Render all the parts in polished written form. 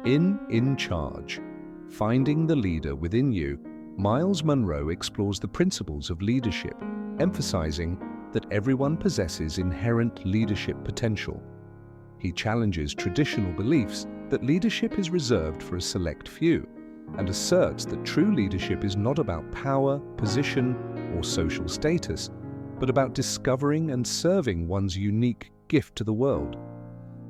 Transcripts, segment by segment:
In Charge, Finding the Leader Within You, Myles Munroe explores the principles of leadership, emphasizing that everyone possesses inherent leadership potential. He challenges traditional beliefs that leadership is reserved for a select few, and asserts that true leadership is not about power, position, or social status, but about discovering and serving one's unique gift to the world.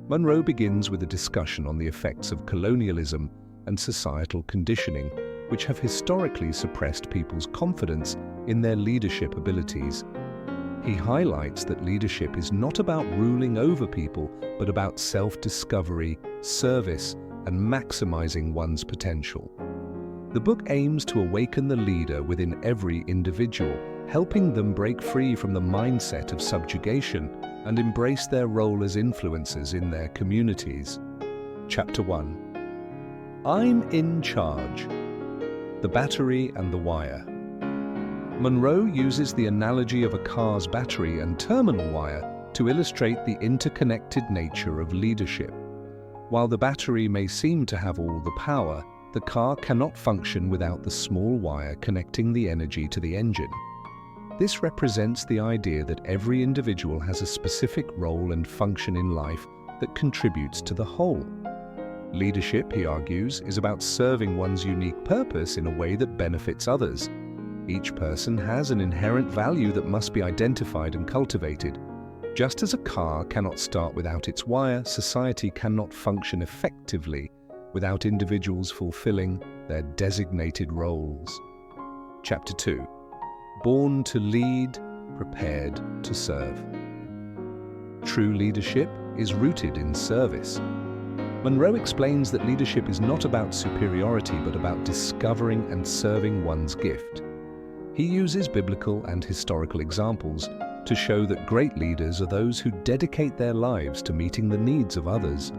Munroe begins with a discussion on the effects of colonialism and societal conditioning, which have historically suppressed people's confidence in their leadership abilities. He highlights that leadership is not about ruling over people, but about self-discovery, service, and maximizing one's potential. The book aims to awaken the leader within every individual, helping them break free from the mindset of subjugation and embrace their role as influencers in their communities. Chapter 1. I'm in Charge. The Battery and the Wire. Munroe uses the analogy of a car's battery and terminal wire to illustrate the interconnected nature of leadership. While the battery may seem to have all the power, the car cannot function without the small wire connecting the energy to the engine. This represents the idea that every individual has a specific role and function in life that contributes to the whole. Leadership, he argues, is about serving one's unique purpose in a way that benefits others. Each person has an inherent value that must be identified and cultivated. Just as a car cannot start without its wire, society cannot function effectively without individuals fulfilling their designated roles. Chapter 2. Born to Lead, Prepared to Serve. True leadership is rooted in service. Munroe explains that leadership is not about superiority, but about discovering and serving one's gift. He uses biblical and historical examples to show that great leaders are those who dedicate their lives to meeting the needs of others.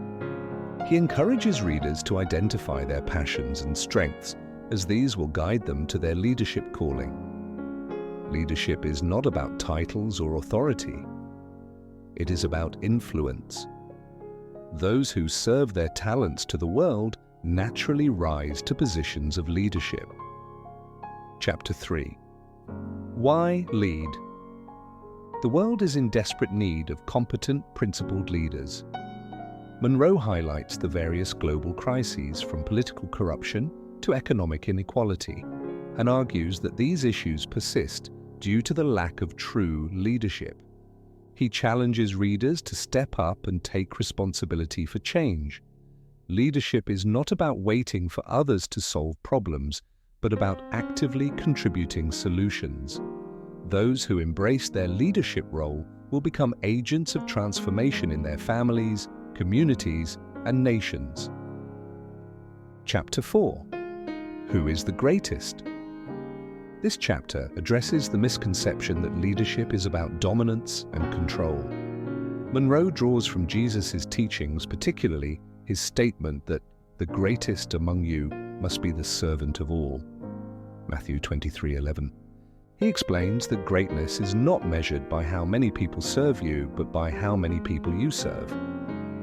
He encourages readers to identify their passions and strengths, as these will guide them to their leadership calling. Leadership is not about titles or authority. It is about influence. Those who serve their talents to the world naturally rise to positions of leadership. Chapter 3. Why lead? The world is in desperate need of competent, principled leaders. Munroe highlights the various global crises, from political corruption to economic inequality, and argues that these issues persist due to the lack of true leadership. He challenges readers to step up and take responsibility for change. Leadership is not about waiting for others to solve problems, but about actively contributing solutions. Those who embrace their leadership role will become agents of transformation in their families, communities, and nations. Chapter 4. Who is the greatest? This chapter addresses the misconception that leadership is about dominance and control. Munroe draws from Jesus' teachings, particularly his statement that the greatest among you must be the servant of all. Matthew 23:11. He explains that greatness is not measured by how many people serve you, but by how many people you serve.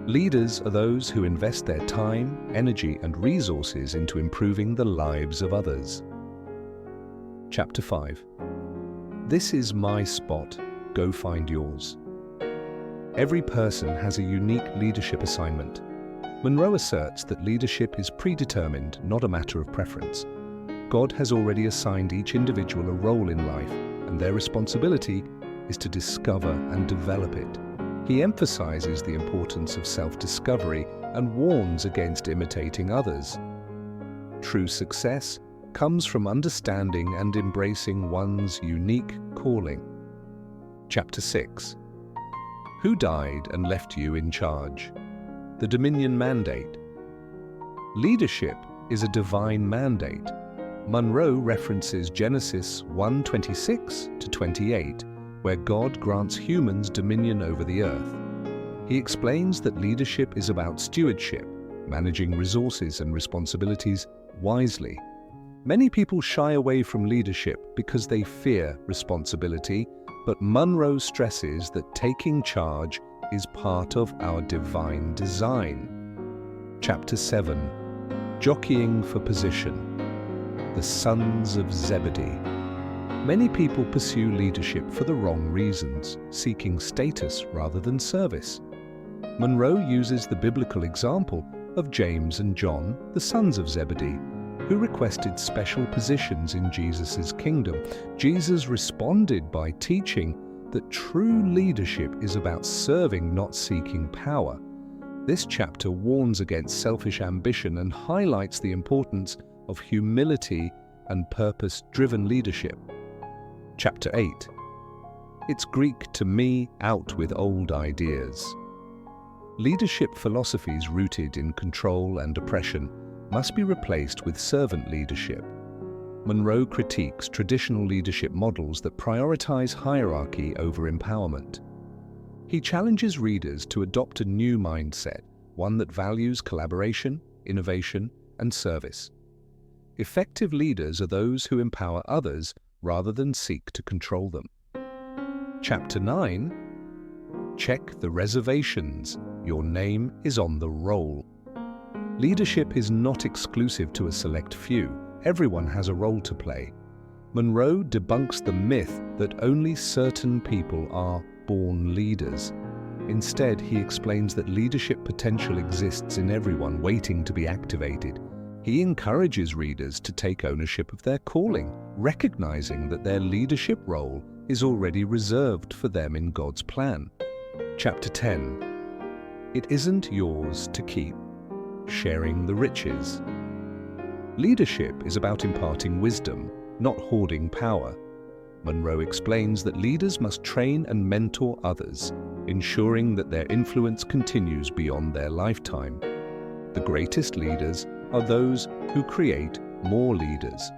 Leaders are those who invest their time, energy, and resources into improving the lives of others. Chapter 5. This is my spot, go find yours. Every person has a unique leadership assignment. Munroe asserts that leadership is predetermined, not a matter of preference. God has already assigned each individual a role in life, and their responsibility is to discover and develop it. He emphasizes the importance of self-discovery and warns against imitating others. True success comes from understanding and embracing one's unique calling. Chapter 6. Who died and left you in charge? The Dominion Mandate. Leadership is a divine mandate. Munroe references Genesis 1:26-28, where God grants humans dominion over the earth. He explains that leadership is about stewardship, managing resources and responsibilities wisely. Many people shy away from leadership because they fear responsibility, but Munroe stresses that taking charge is part of our divine design. Chapter 7. Jockeying for Position. The Sons of Zebedee. Many people pursue leadership for the wrong reasons, seeking status rather than service. Munroe uses the biblical example of James and John, the sons of Zebedee, who requested special positions in Jesus' kingdom. Jesus responded by teaching that true leadership is about serving, not seeking power. This chapter warns against selfish ambition and highlights the importance of humility and purpose-driven leadership. Chapter 8. It's Greek to me, out with old ideas. Leadership philosophies rooted in control and oppression must be replaced with servant leadership. Munroe critiques traditional leadership models that prioritize hierarchy over empowerment. He challenges readers to adopt a new mindset, one that values collaboration, innovation, and service. Effective leaders are those who empower others rather than seek to control them. Chapter 9. Check the reservations. Your name is on the roll. Leadership is not exclusive to a select few. Everyone has a role to play. Munroe debunks the myth that only certain people are born leaders. Instead, he explains that leadership potential exists in everyone, waiting to be activated. He encourages readers to take ownership of their calling, recognizing that their leadership role is already reserved for them in God's plan. Chapter 10. It isn't yours to keep. Sharing the riches. Leadership is about imparting wisdom, not hoarding power. Munroe explains that leaders must train and mentor others, ensuring that their influence continues beyond their lifetime. The greatest leaders are those who create more leaders.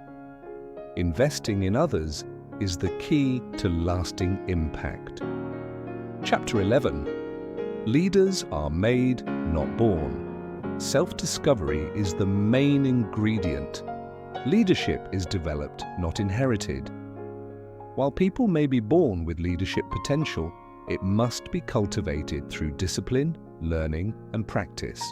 Investing in others is the key to lasting impact. Chapter 11. Leaders are made, not born. Self-discovery is the main ingredient. Leadership is developed, not inherited. While people may be born with leadership potential, it must be cultivated through discipline, learning, and practice.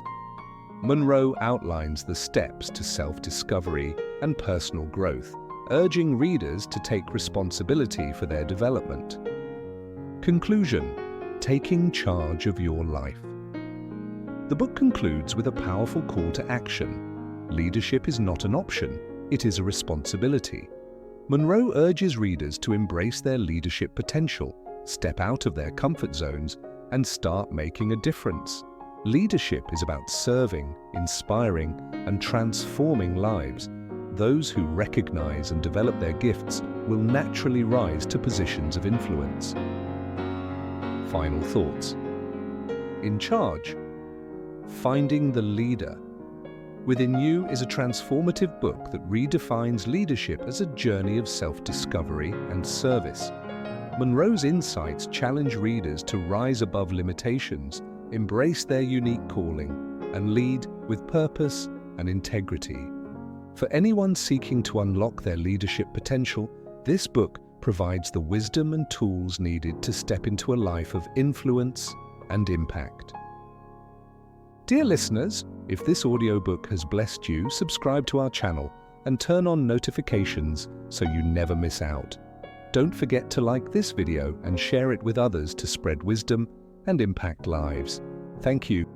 Munroe outlines the steps to self-discovery and personal growth, urging readers to take responsibility for their development. Conclusion: taking charge of your life. The book concludes with a powerful call to action. Leadership is not an option, it is a responsibility. Munroe urges readers to embrace their leadership potential, step out of their comfort zones, and start making a difference. Leadership is about serving, inspiring, and transforming lives. Those who recognize and develop their gifts will naturally rise to positions of influence. Final thoughts. In Charge. Finding the Leader. Within You is a transformative book that redefines leadership as a journey of self-discovery and service. Munroe's insights challenge readers to rise above limitations, embrace their unique calling, and lead with purpose and integrity. For anyone seeking to unlock their leadership potential, this book provides the wisdom and tools needed to step into a life of influence and impact. Dear listeners, if this audiobook has blessed you, subscribe to our channel and turn on notifications so you never miss out. Don't forget to like this video and share it with others to spread wisdom and impact lives. Thank you.